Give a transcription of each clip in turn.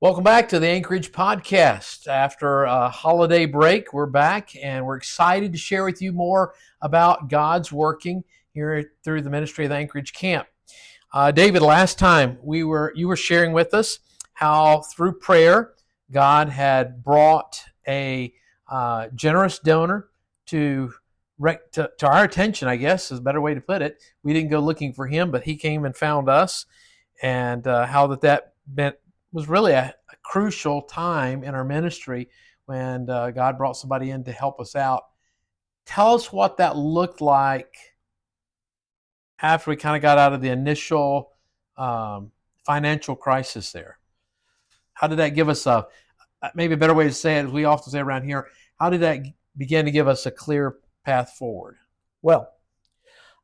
Welcome back to the Anchorage podcast. After a holiday break, we're back and we're excited to share with you more about God's working here through the ministry of the Anchorage Camp. David, last time you were sharing with us how through prayer God had brought a generous donor to our attention. I guess is a better way to put it. We didn't go looking for him, but he came and found us, and how that meant was really a crucial time in our ministry when God brought somebody in to help us out. Tell us what that looked like after we kind of got out of the initial financial crisis there. How did that give us maybe a better way to say it, as we often say around here, how did that begin to give us a clear path forward? Well,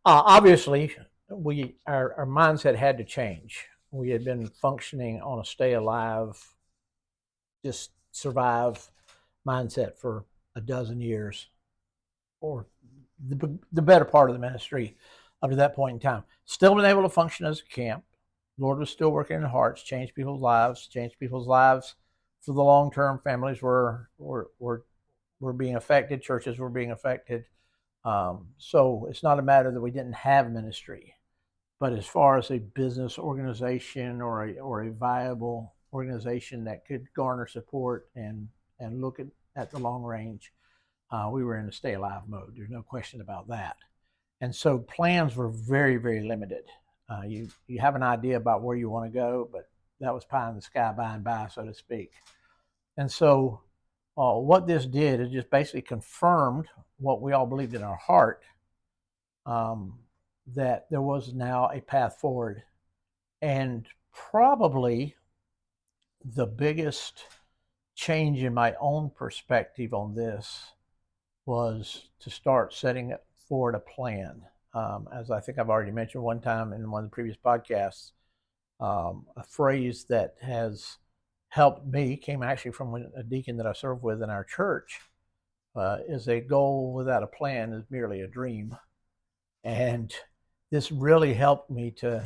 obviously, our mindset had to change. We had been functioning on a stay alive, just survive mindset for a dozen years, or the better part of the ministry up to that point in time. Still been able to function as a camp. The Lord was still working in hearts, changed people's lives for the long term. Families were being affected, churches were being affected. So it's not a matter that we didn't have ministry. But as far as a business organization or a viable organization that could garner support and look at the long range, we were in a stay alive mode. There's no question about that. And so plans were very, very limited. You have an idea about where you want to go, but that was pie in the sky by and by, so to speak. And so what this did is just basically confirmed what we all believed in our heart, that there was now a path forward. And probably the biggest change in my own perspective on this was to start setting forward a plan. As I think I've already mentioned one time in one of the previous podcasts, a phrase that has helped me came actually from a deacon that I serve with in our church. Is a goal without a plan is merely a dream. And this really helped me to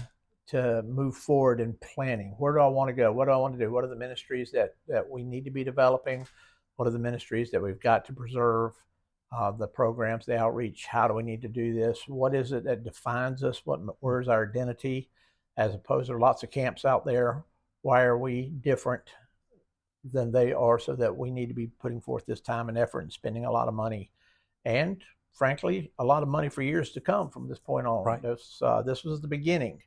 move forward in planning. Where do I want to go? What do I want to do? What are the ministries that we need to be developing? What are the ministries that we've got to preserve? The programs, the outreach, how do we need to do this? What is it that defines us? Where's our identity? As opposed to lots of camps out there, why are we different than they are, so that we need to be putting forth this time and effort and spending a lot of money, and frankly, a lot of money for years to come from this point on. Right. This was the beginning.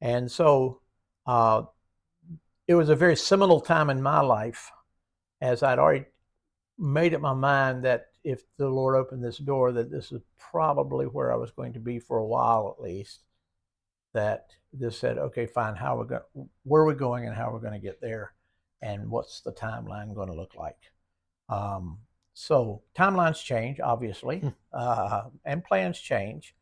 And so it was a very seminal time in my life, as I'd already made up my mind that if the Lord opened this door, that this is probably where I was going to be for a while at least. That this said, okay, fine, where are we going and how we're going to get there, and what's the timeline going to look like? So timelines change, obviously, and plans change,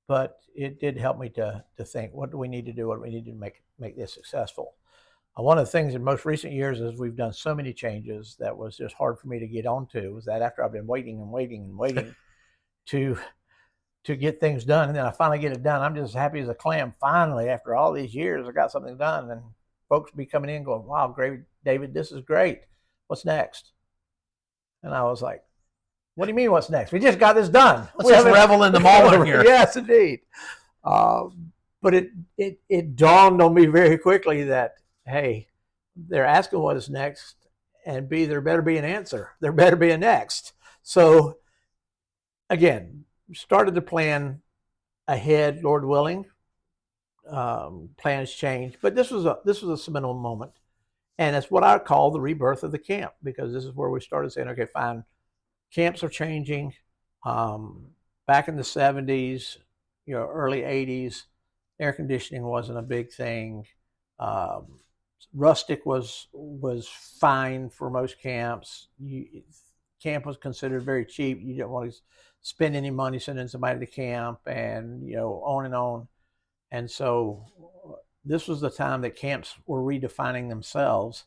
but it did help me to think, what do we need to do? What do we need to make this successful? One of the things in most recent years is we've done so many changes that was just hard for me to get onto, was that after I've been waiting to get things done, and then I finally get it done, I'm just happy as a clam. Finally, after all these years, I got something done, and folks be coming in going, wow, great, David, this is great. What's next? And I was like, what do you mean, what's next? We just got this done. Let's just revel in the moment here. Yes, indeed. But it dawned on me very quickly that, hey, they're asking what is next, and B, there better be an answer. There better be a next. So again, started to plan ahead, Lord willing. Plans change, but this was a seminal moment, and it's what I call the rebirth of the camp, because this is where we started saying, okay, fine, camps are changing. Back in the 70s, early 80s, air conditioning wasn't a big thing. Rustic was fine for most camps. Camp was considered very cheap. You didn't want to spend any money sending somebody to camp, and on and on. And so this was the time that camps were redefining themselves,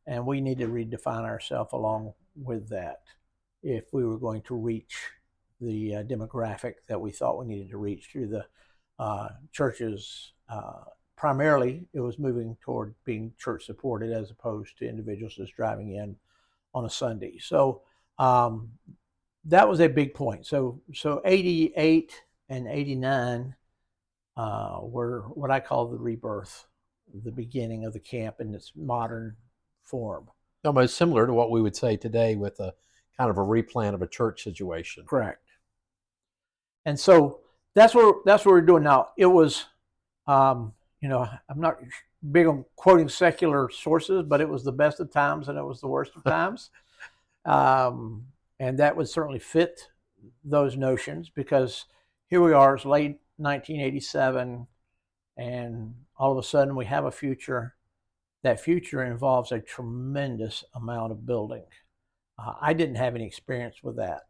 and we need to redefine ourselves along with that if we were going to reach the demographic that we thought we needed to reach through the church's primarily it was moving toward being church supported as opposed to individuals just driving in on a Sunday. So that was a big point. So 88 and 89 were what I call the rebirth, the beginning of the camp in its modern form. Almost similar to what we would say today with a kind of a replant of a church situation. Correct. And so that's what we're doing now. It was, I'm not big on quoting secular sources, but it was the best of times and it was the worst of times. And that would certainly fit those notions, because here we are, it's late 1987, and all of a sudden we have a future. That future involves a tremendous amount of building. I didn't have any experience with that.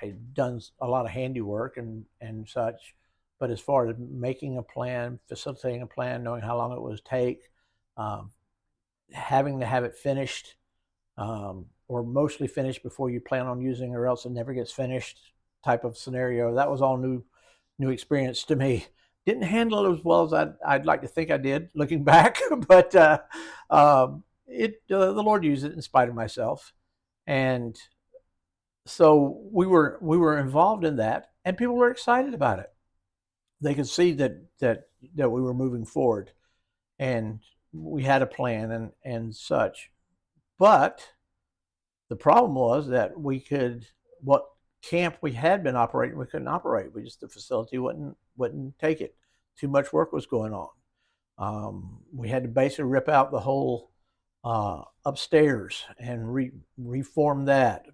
I'd done a lot of handiwork and such, but as far as making a plan, facilitating a plan, knowing how long it would take, having to have it finished, or mostly finished before you plan on using, or else it never gets finished type of scenario, that was all new experience to me. Didn't handle it as well as I'd like to think I did, looking back, but the Lord used it in spite of myself, and so we were involved in that, and people were excited about it. They could see that we were moving forward, and we had a plan and such. But the problem was that what camp we had been operating, we couldn't operate. The facility wouldn't take it. Too much work was going on. We had to basically rip out the whole upstairs and reform that,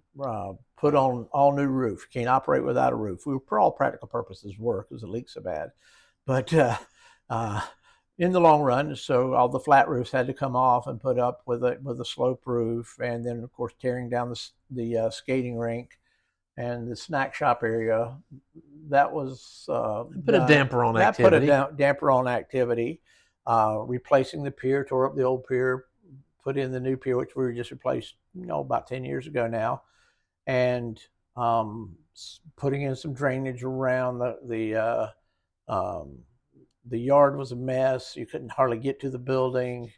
put on all new roof. Can't operate without a roof. We were, for all practical purposes, work because it leaked so bad. But in the long run, so all the flat roofs had to come off and put up with a slope roof, and then of course tearing down the skating rink and the snack shop area. That was put a damper on activity. That put a damper on activity. Replacing the pier, tore up the old pier, put in the new pier, which we just replaced, about 10 years ago now, and putting in some drainage around the yard was a mess. You couldn't hardly get to the building.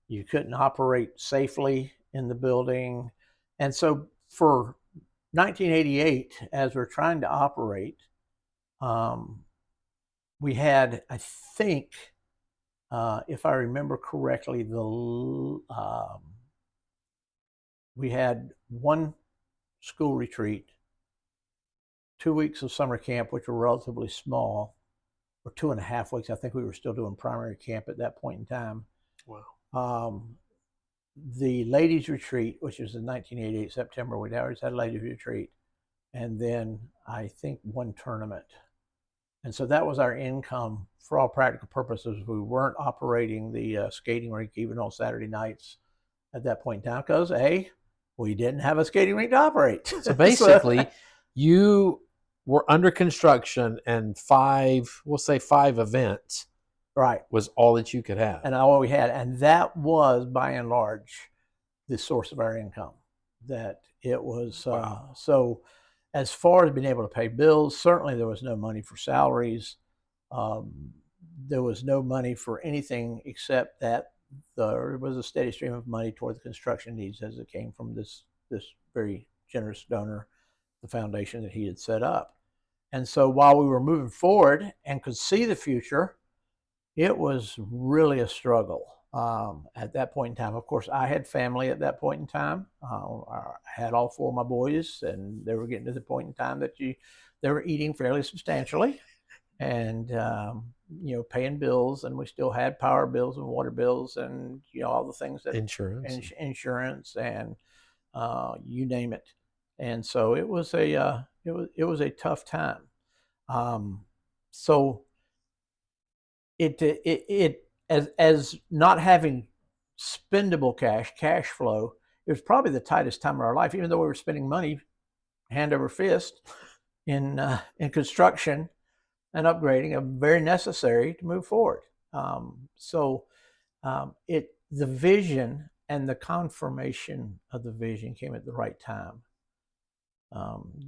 You couldn't operate safely in the building. And so for 1988, as we're trying to operate, we had, I think, if I remember correctly, we had one school retreat, 2 weeks of summer camp, which were relatively small, or 2.5 weeks. I think we were still doing primary camp at that point in time. Wow. The ladies retreat, which was in 1988 September, we'd always had a ladies retreat, and then I think one tournament. And so that was our income for all practical purposes. We weren't operating the skating rink even on Saturday nights at that point in time, because we didn't have a skating rink to operate. So basically, you were under construction, and we'll say five events, right, was all that you could have. And all we had. And that was, by and large, the source of our income. That it was, Wow. So as far as being able to pay bills, certainly there was no money for salaries. There was no money for anything except that there was a steady stream of money toward the construction needs as it came from this very generous donor, the foundation that he had set up. And so while we were moving forward and could see the future, it was really a struggle at that point in time. Of course, I had family at that point in time. I had all four of my boys, and they were getting to the point in time that they were eating fairly substantially, and paying bills, and we still had power bills and water bills, and all the things that insurance and you name it. And so it was a tough time. So it as not having spendable cash flow, it was probably the tightest time of our life, even though we were spending money hand over fist in construction and upgrading, very necessary to move forward. The vision and the confirmation of the vision came at the right time.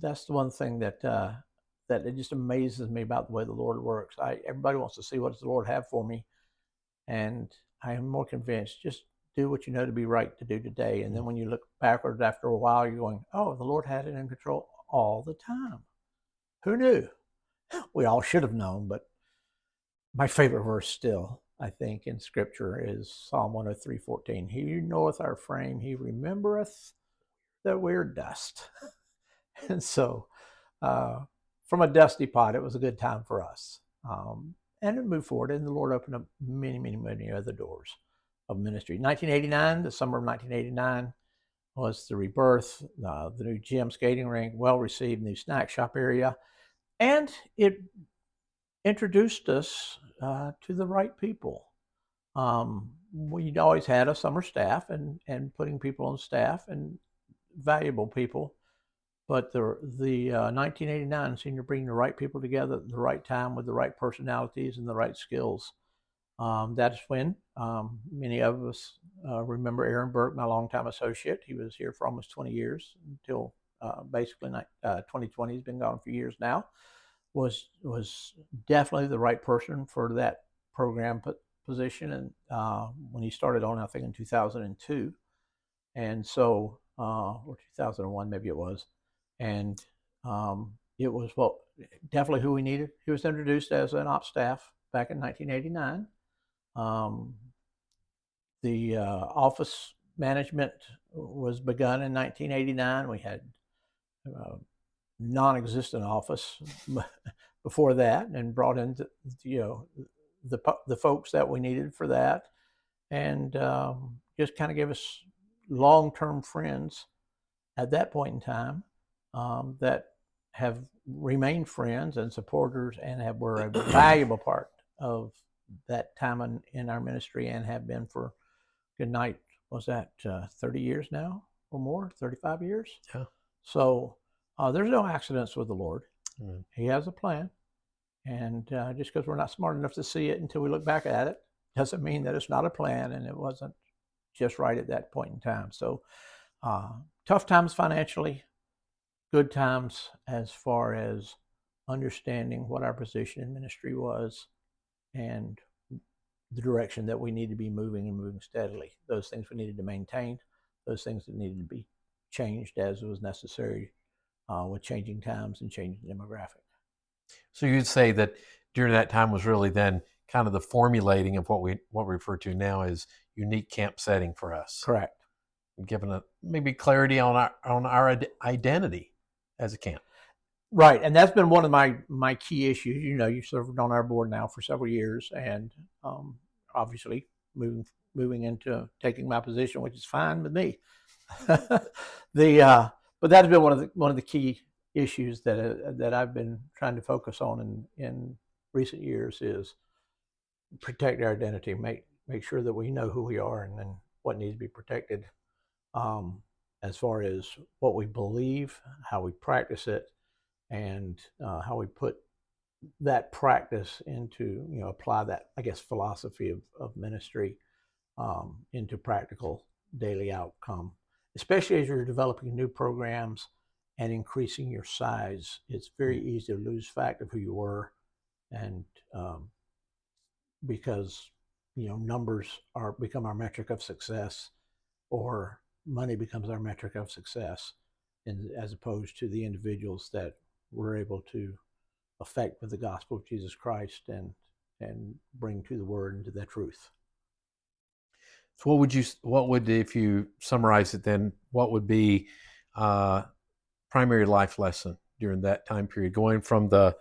That's the one thing that that it just amazes me about the way the Lord works. Everybody wants to see what does the Lord have for me, and I am more convinced, just do what you know to be right to do today. And then when you look backwards after a while, you're going, oh, the Lord had it in control all the time. Who knew? We all should have known, but my favorite verse still, I think, in Scripture is Psalm 103:14. He knoweth our frame, he remembereth that we're dust. And so, from a dusty pot, it was a good time for us. And it moved forward, and the Lord opened up many, many, many other doors of ministry. 1989, the summer of 1989, was the Rebirth, the new gym, skating rink, well-received new snack shop area. And it introduced us to the right people. We'd always had a summer staff and putting people on staff and valuable people. But the 1989 seemed to bring the right people together at the right time with the right personalities and the right skills. That's when many of us remember Aaron Burke, my longtime associate. He was here for almost 20 years until basically 2020. He's been gone a few years now. Was definitely the right person for that program position, and when he started on, I think in 2002, and so or 2001 maybe it was, and it was definitely who we needed. He was introduced as an ops staff back in 1989. The office management was begun in 1989. We had non-existent office before that, and brought in the folks that we needed for that, and just kind of gave us long-term friends at that point in time that have remained friends and supporters and were a valuable part of that time in our ministry, and have been for good night. Was that 30 years now or more? 35 years? Yeah. So there's no accidents with the Lord. Mm-hmm. He has a plan. And just because we're not smart enough to see it until we look back at it, doesn't mean that it's not a plan and it wasn't just right at that point in time. So tough times financially, good times as far as understanding what our position in ministry was and the direction that we need to be moving, and moving steadily. Those things we needed to maintain, those things that needed to be changed as was necessary with changing times and changing demographic. So you'd say that during that time was really then kind of the formulating of what we refer to now as unique camp setting for us. Correct. Given maybe clarity on our identity as a camp. Right, and that's been one of my key issues. You know, you served on our board now for several years, and obviously moving into taking my position, which is fine with me. But that's been one of the key issues that I've been trying to focus on in recent years, is protect our identity, make sure that we know who we are and then what needs to be protected, as far as what we believe, how we practice it, and how we put that practice into, apply that, I guess, philosophy of ministry into practical daily outcome, especially as you're developing new programs and increasing your size. It's very easy to lose fact of who you were, and because numbers become our metric of success, or money becomes our metric of success, and as opposed to the individuals that we're able to affect with the gospel of Jesus Christ and bring to the word and to that truth. So what would, if you summarize it then, what would be primary life lesson during that time period, going from the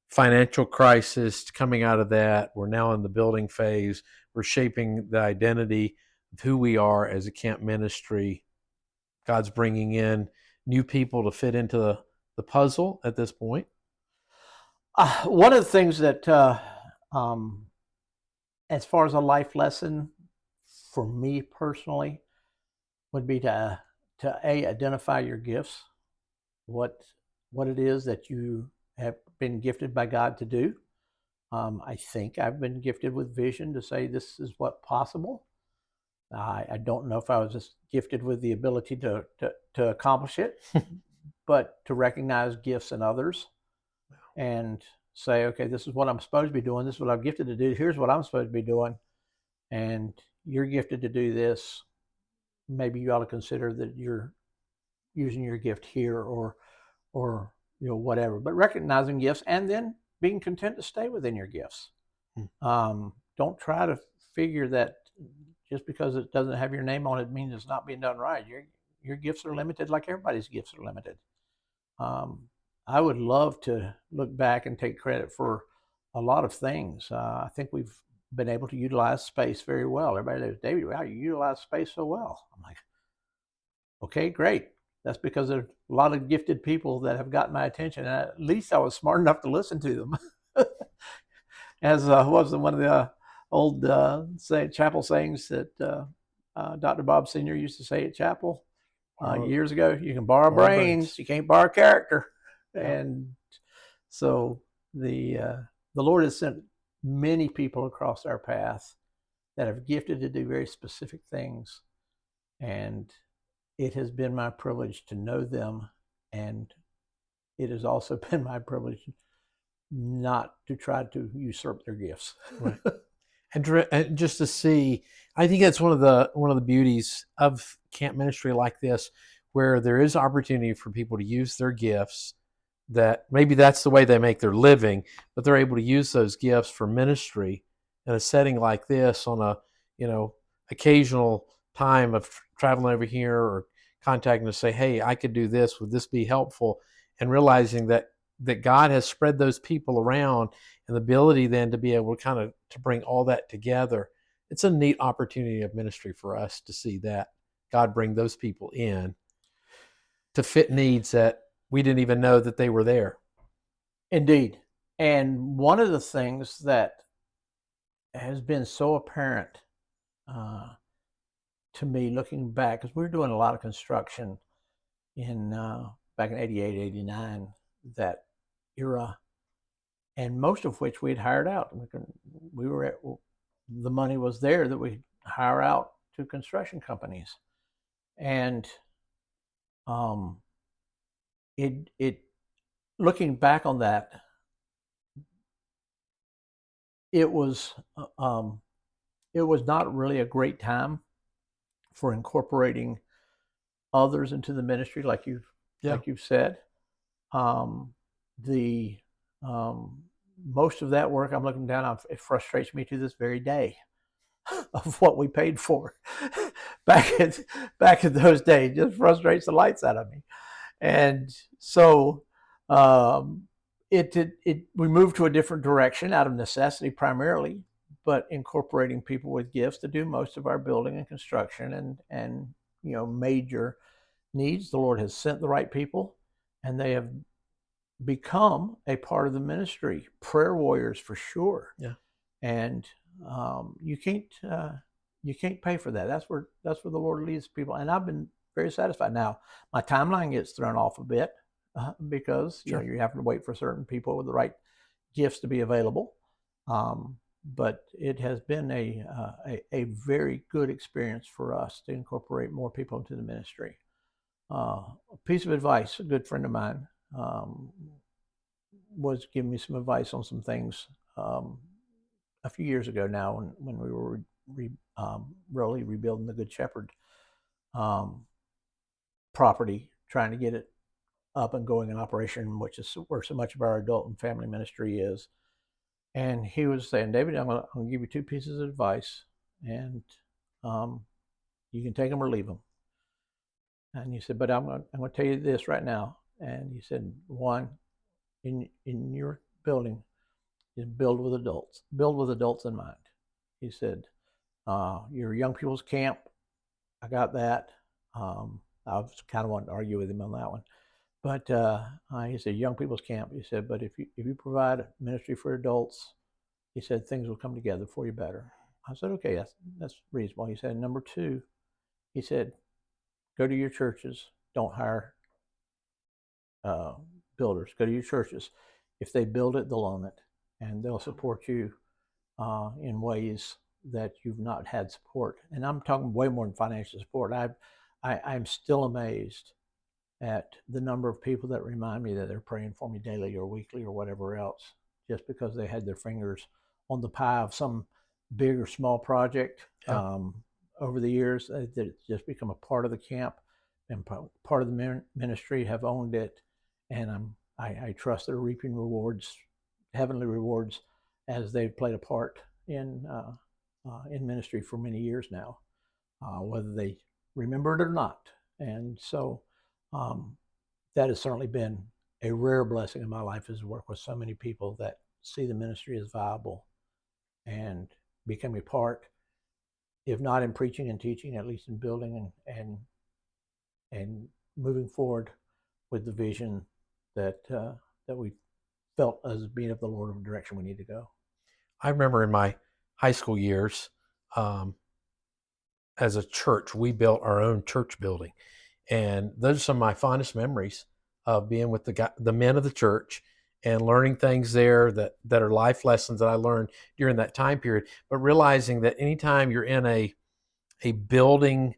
financial crisis to coming out of that? We're now in the building phase. We're shaping the identity of who we are as a camp ministry. God's bringing in new people to fit into the puzzle at this point. One of the things that, as far as a life lesson for me personally, would be to identify your gifts, what it is that you have been gifted by God to do. I think I've been gifted with vision to say this is what's possible. I don't know if I was just gifted with the ability to accomplish it, but to recognize gifts in others and say, okay, this is what I'm supposed to be doing. This is what I'm gifted to do. Here's what I'm supposed to be doing. And you're gifted to do this. Maybe you ought to consider that you're using your gift here, or whatever. But recognizing gifts and then being content to stay within your gifts. Don't try to figure that just because it doesn't have your name on it means it's not being done right. Your gifts are limited, like everybody's gifts are limited. I would love to look back and take credit for a lot of things. I think we've been able to utilize space very well. Everybody says, David, wow, you utilize space so well. I'm like, okay, great. That's because there's a lot of gifted people that have gotten my attention. And at least I was smart enough to listen to them. As was one of the old chapel sayings that Dr. Bob Sr. used to say at chapel years ago, you can borrow brains, you can't borrow character. And so the Lord has sent many people across our path that have gifted to do very specific things. And it has been my privilege to know them. And it has also been my privilege not to try to usurp their gifts. Right. And just to see, I think that's one of the beauties of camp ministry like this, where there is opportunity for people to use their gifts. That maybe that's the way they make their living, but they're able to use those gifts for ministry in a setting like this on a occasional time of traveling over here or contacting to say, hey, I could do this. Would this be helpful? And realizing that God has spread those people around, and the ability then to be able to to bring all that together. It's a neat opportunity of ministry for us to see that God bring those people in to fit needs that we didn't even know that they were there. Indeed. And one of the things that has been so apparent to me looking back, because we were doing a lot of construction in back in 88, 89, that era, and most of which we'd hired out. The money was there that we hire out to construction companies. And it looking back on that, it was not really a great time for incorporating others into the ministry, like you've said. Most of that work, I'm looking down on, it frustrates me to this very day of what we paid for back in those days. It just frustrates the lights out of me. And so we moved to a different direction out of necessity primarily, but incorporating people with gifts to do most of our building and construction and major needs. The Lord has sent the right people, and they have become a part of the ministry, prayer warriors for sure. Yeah. And you can't pay for that. That's where the Lord leads people, and I've been very satisfied. Now my timeline gets thrown off a bit because you have to wait for certain people with the right gifts to be available. But it has been a very good experience for us to incorporate more people into the ministry. A piece of advice, a good friend of mine was giving me some advice on some things a few years ago now, when we were really rebuilding the Good Shepherd property, trying to get it up and going in operation, which is where so much of our adult and family ministry is. And he was saying, David, I'm going to give you two pieces of advice, and you can take them or leave them. And he said, but I'm going to tell you this right now. And he said, one, in your building, is build with adults in mind. He said, your young people's camp, I got that. I was kind of wanting to argue with him on that one. But he said, young people's camp. He said, but if you provide ministry for adults, he said, things will come together for you better. I said, okay, that's reasonable. He said, number two, he said, go to your churches. Don't hire builders. Go to your churches. If they build it, they'll own it, and they'll support you in ways that you've not had support. And I'm talking way more than financial support. I'm still amazed at the number of people that remind me that they're praying for me daily or weekly or whatever else, just because they had their fingers on the pie of some big or small project. Yeah. Over the years, that it's just become a part of the camp and part of the ministry, have owned it, and I trust they're reaping rewards, heavenly rewards, as they've played a part in ministry for many years now, whether they remember it or not. And so that has certainly been a rare blessing in my life, is to work with so many people that see the ministry as viable and become a part, if not in preaching and teaching, at least in building and moving forward with the vision that we felt as being of the Lord, of the direction we need to go. I remember in my high school years, as a church, we built our own church building. And those are some of my fondest memories of being with the men of the church and learning things there that are life lessons that I learned during that time period. But realizing that anytime you're in a building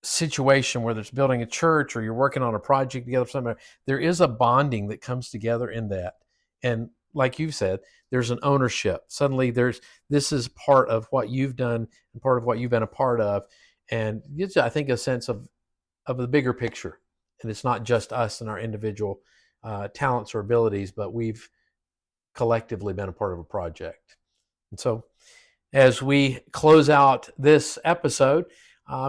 situation, whether it's building a church or you're working on a project together somewhere, there is a bonding that comes together in that. And like you've said, there's an ownership. Suddenly this is part of what you've done and part of what you've been a part of. And it's, I think, a sense of the bigger picture. And it's not just us and our individual talents or abilities, but we've collectively been a part of a project. And so as we close out this episode,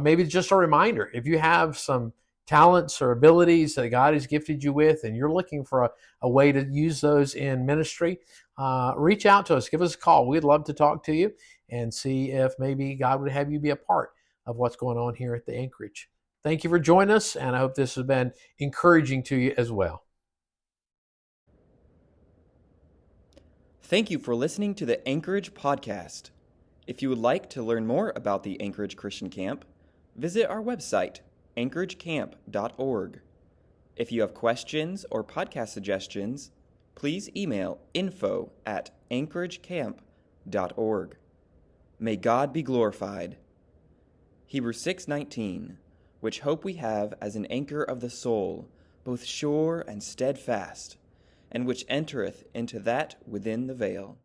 maybe just a reminder, if you have some talents or abilities that God has gifted you with and you're looking for a way to use those in ministry, reach out to us, give us a call. We'd love to talk to you and see if maybe God would have you be a part of what's going on here at the Anchorage. Thank you for joining us, and I hope this has been encouraging to you as well. Thank you for listening to the Anchorage Podcast. If you would like to learn more about the Anchorage Christian Camp, visit our website, anchoragecamp.org. If you have questions or podcast suggestions, please email info@anchoragecamp.org. May God be glorified. Hebrews 6:19, which hope we have as an anchor of the soul, both sure and steadfast, and which entereth into that within the veil.